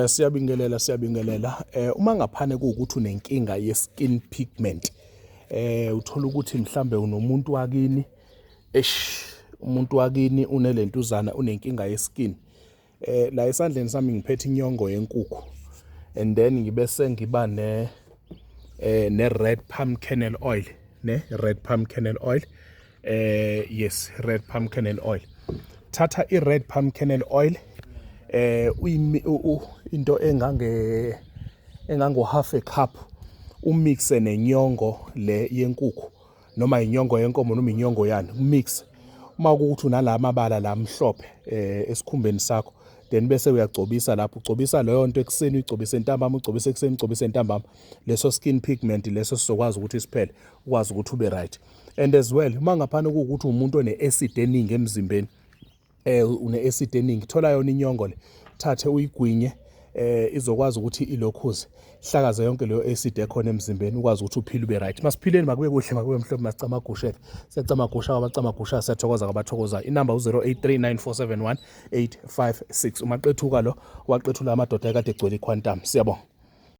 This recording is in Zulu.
Siyabingelela. Uma ngaphane kuwukuthi unenkinga ye-skin pigment, uthola ukuthi mhlambe unomuntu wakini, umuntu wakini unelentuzana unenkinga ye-skin. La esandleni sami ngiphethe inyongo yenkukhu, and then ngibe sengiba ne-red palm kernel oil, red palm kernel oil. Yes, red palm kernel oil. Thatha i-red palm kernel oil, into engango half a cup, umixe nenyongo le yenkukhu noma inyongo yenkomo noma inyongo yani, umix. Uma kuwukuthi unala mabala la mhlophe esikhumbeni sakho, then bese uyagcobisa lapho, ugcobisa leyo nto ekuseni, uyigcobise ntambama, ugcobise ekuseni, ugcobise ntambama, leso skin pigment leso sizokwazi ukuthi siphele, ukwazi ukuthi ube right. And as well, uma ngaphana kuwukuthi umuntu one-acid eningi emzimbeni, une-acid eningi, thola yona inyongo le, thathe uyigwinye, izokwazi ukuthi ilokhuze, hlakaze yonke leyo acid ekhona emzimbeni, ukwazi ukuthi uphile ube right. Masiphileni, makube kuhle, makube mhlophe, masicamagushe-ke. Siyacamagusha abacamagusha, siyathokoza abathokozayo. Inamba u-0839471856. Umaqethuka lo waqethula amadoda ekade egcwele iquantum. Siyabonga.